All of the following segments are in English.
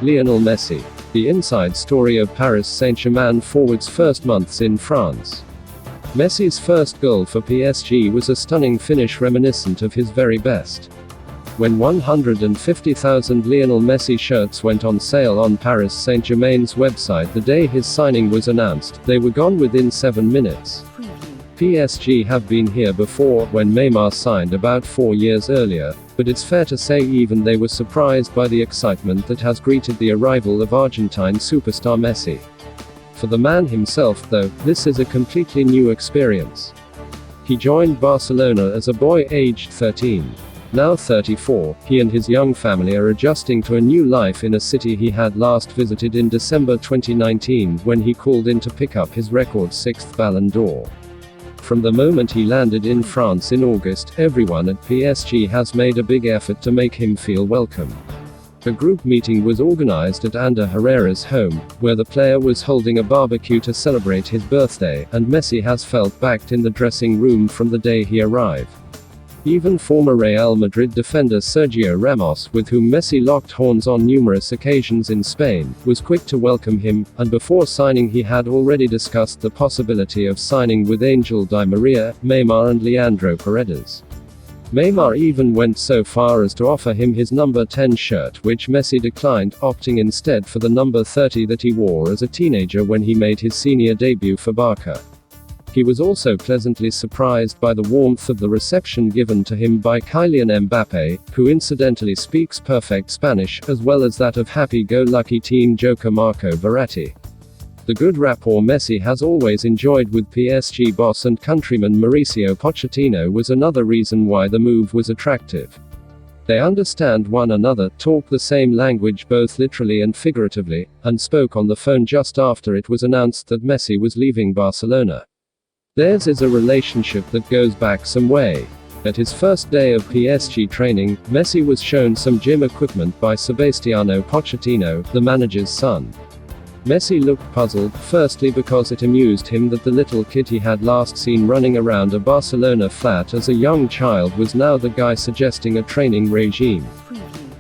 Lionel Messi. The inside story of Paris Saint-Germain forward's first months in France. Messi's first goal for PSG was a stunning finish reminiscent of his very best. When 150,000 Lionel Messi shirts went on sale on Paris Saint-Germain's website the day his signing was announced, they were gone within 7 minutes. PSG have been here before, when Neymar signed about 4 years earlier, but it's fair to say even they were surprised by the excitement that has greeted the arrival of Argentine superstar Messi. For the man himself, though, this is a completely new experience. He joined Barcelona as a boy aged 13. Now 34, he and his young family are adjusting to a new life in a city he had last visited in December 2019 when he called in to pick up his record 6th Ballon d'Or. From the moment he landed in France in August, everyone at PSG has made a big effort to make him feel welcome. A group meeting was organized at Ander Herrera's home, where the player was holding a barbecue to celebrate his birthday, and Messi has felt backed in the dressing room from the day he arrived. Even former Real Madrid defender Sergio Ramos, with whom Messi locked horns on numerous occasions in Spain, was quick to welcome him, and before signing he had already discussed the possibility of signing with Angel Di Maria, Neymar and Leandro Paredes. Neymar even went so far as to offer him his number 10 shirt, which Messi declined, opting instead for the number 30 that he wore as a teenager when he made his senior debut for Barca. He was also pleasantly surprised by the warmth of the reception given to him by Kylian Mbappé, who incidentally speaks perfect Spanish, as well as that of happy-go-lucky team joker Marco Verratti. The good rapport Messi has always enjoyed with PSG boss and countryman Mauricio Pochettino was another reason why the move was attractive. They understand one another, talk the same language both literally and figuratively, and spoke on the phone just after it was announced that Messi was leaving Barcelona. Theirs is a relationship that goes back some way. At his first day of PSG training, Messi was shown some gym equipment by Sebastiano Pochettino, the manager's son. Messi looked puzzled, firstly because it amused him that the little kid he had last seen running around a Barcelona flat as a young child was now the guy suggesting a training regime.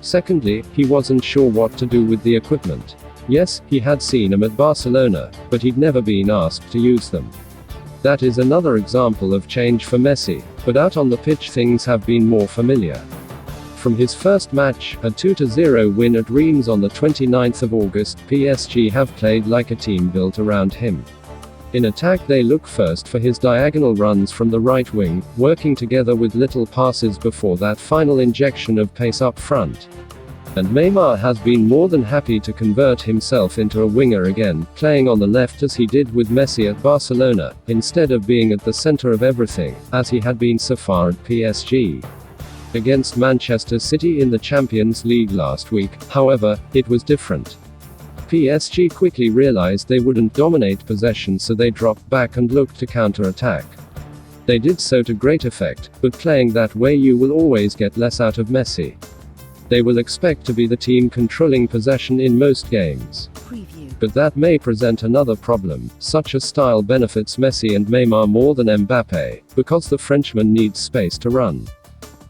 Secondly, he wasn't sure what to do with the equipment. Yes, he had seen them at Barcelona, but he'd never been asked to use them. That is another example of change for Messi, but out on the pitch things have been more familiar. From his first match, a 2-0 win at Reims on the 29th of August, PSG have played like a team built around him. In attack they look first for his diagonal runs from the right wing, working together with little passes before that final injection of pace up front. And Neymar has been more than happy to convert himself into a winger again, playing on the left as he did with Messi at Barcelona, instead of being at the center of everything, as he had been so far at PSG. Against Manchester City in the Champions League last week, however, it was different. PSG quickly realized they wouldn't dominate possession, so they dropped back and looked to counter-attack. They did so to great effect, but playing that way you will always get less out of Messi. They will expect to be the team controlling possession in most games. But that may present another problem. Such a style benefits Messi and Neymar more than Mbappé, because the Frenchman needs space to run.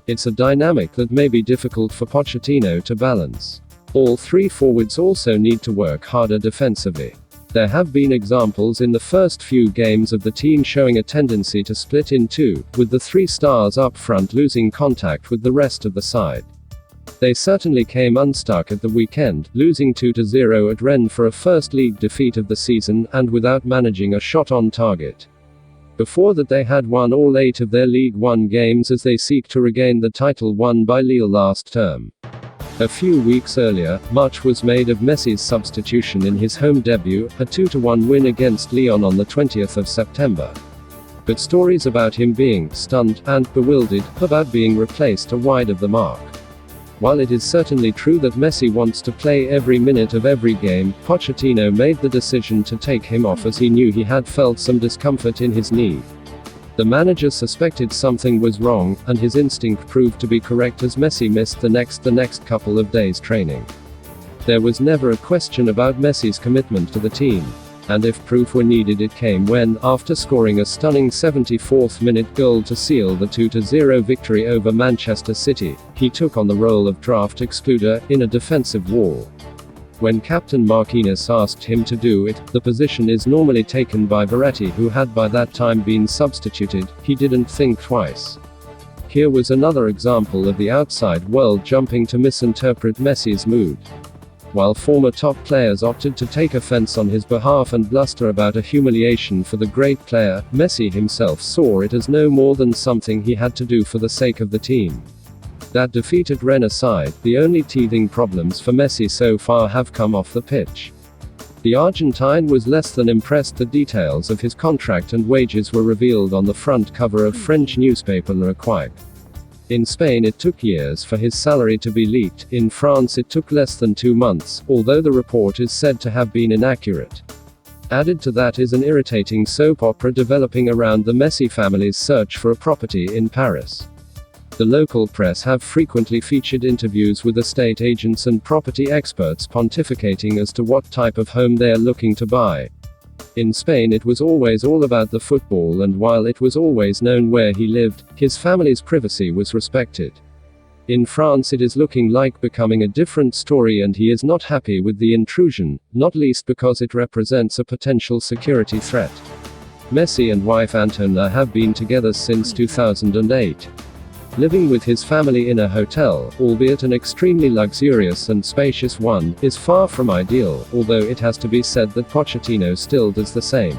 It's a dynamic that may be difficult for Pochettino to balance. All three forwards also need to work harder defensively. There have been examples in the first few games of the team showing a tendency to split in two, with the three stars up front losing contact with the rest of the side. They certainly came unstuck at the weekend, losing 2-0 at Rennes for a first league defeat of the season, and without managing a shot on target. Before that they had won all 8 of their League One games as they seek to regain the title won by Lille last term. A few weeks earlier, much was made of Messi's substitution in his home debut, a 2-1 win against Lyon on the 20th of September. But stories about him being stunned and bewildered about being replaced are wide of the mark. While it is certainly true that Messi wants to play every minute of every game, Pochettino made the decision to take him off as he knew he had felt some discomfort in his knee. The manager suspected something was wrong, and his instinct proved to be correct as Messi missed the next couple of days training. There was never a question about Messi's commitment to the team. And if proof were needed it came when, after scoring a stunning 74th minute goal to seal the 2-0 victory over Manchester City, he took on the role of draft excluder, in a defensive wall. When Captain Marquinhos asked him to do it, the position is normally taken by Verratti, who had by that time been substituted. He didn't think twice. Here was another example of the outside world jumping to misinterpret Messi's mood. While former top players opted to take offense on his behalf and bluster about a humiliation for the great player, Messi himself saw it as no more than something he had to do for the sake of the team. That defeated Rennes aside, the only teething problems for Messi so far have come off the pitch. The Argentine was less than impressed. The details of his contract and wages were revealed on the front cover of French newspaper L'Equipe. In Spain it took years for his salary to be leaked. In France it took less than 2 months, although the report is said to have been inaccurate. Added to that is an irritating soap opera developing around the Messi family's search for a property in Paris. The local press have frequently featured interviews with estate agents and property experts pontificating as to what type of home they are looking to buy. In Spain it was always all about the football, and while it was always known where he lived, his family's privacy was respected. In France it is looking like becoming a different story, and he is not happy with the intrusion, not least because it represents a potential security threat. Messi and wife Antonella have been together since 2008. Living with his family in a hotel, albeit an extremely luxurious and spacious one, is far from ideal, although it has to be said that Pochettino still does the same.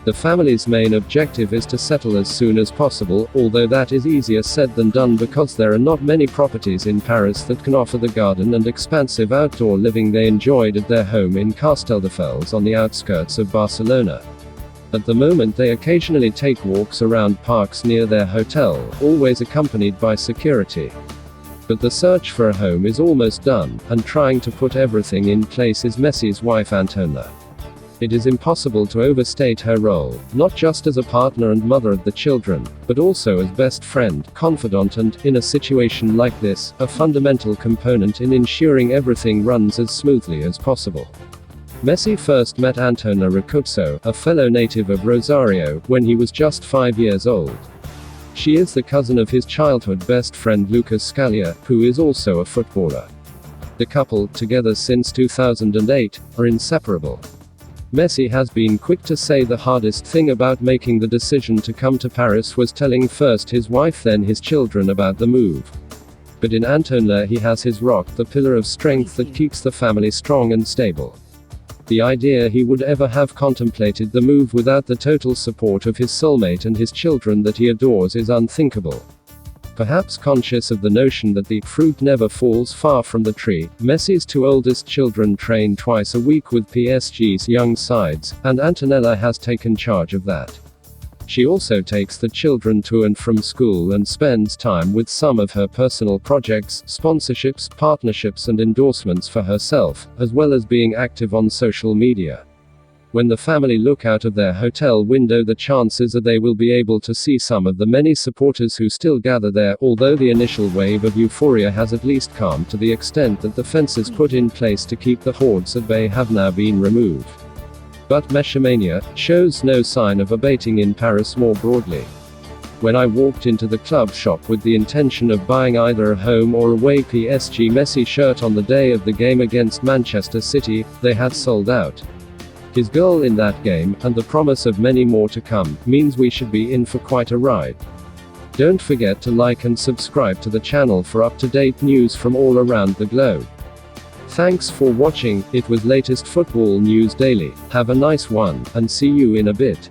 The family's main objective is to settle as soon as possible, although that is easier said than done because there are not many properties in Paris that can offer the garden and expansive outdoor living they enjoyed at their home in Casteldefels on the outskirts of Barcelona. At the moment they occasionally take walks around parks near their hotel, always accompanied by security. But the search for a home is almost done, and trying to put everything in place is Messi's wife Antonella. It is impossible to overstate her role, not just as a partner and mother of the children, but also as best friend, confidant and, in a situation like this, a fundamental component in ensuring everything runs as smoothly as possible. Messi first met Antonella Ricuzzo, a fellow native of Rosario, when he was just 5 years old. She is the cousin of his childhood best friend Lucas Scalia, who is also a footballer. The couple, together since 2008, are inseparable. Messi has been quick to say the hardest thing about making the decision to come to Paris was telling first his wife then his children about the move. But in Antonella he has his rock, the pillar of strength that keeps the family strong and stable. The idea he would ever have contemplated the move without the total support of his soulmate and his children that he adores is unthinkable. Perhaps conscious of the notion that the fruit never falls far from the tree, Messi's 2 oldest children train twice a week with PSG's young sides, and Antonella has taken charge of that. She also takes the children to and from school and spends time with some of her personal projects, sponsorships, partnerships and endorsements for herself, as well as being active on social media. When the family look out of their hotel window, the chances are they will be able to see some of the many supporters who still gather there, although the initial wave of euphoria has at least calmed to the extent that the fences put in place to keep the hordes at bay have now been removed. But Messimania shows no sign of abating in Paris more broadly. When I walked into the club shop with the intention of buying either a home or away PSG Messi shirt on the day of the game against Manchester City, they had sold out. His goal in that game, and the promise of many more to come, means we should be in for quite a ride. Don't forget to like and subscribe to the channel for up-to-date news from all around the globe. Thanks for watching. It was latest football news daily. Have a nice one, and see you in a bit.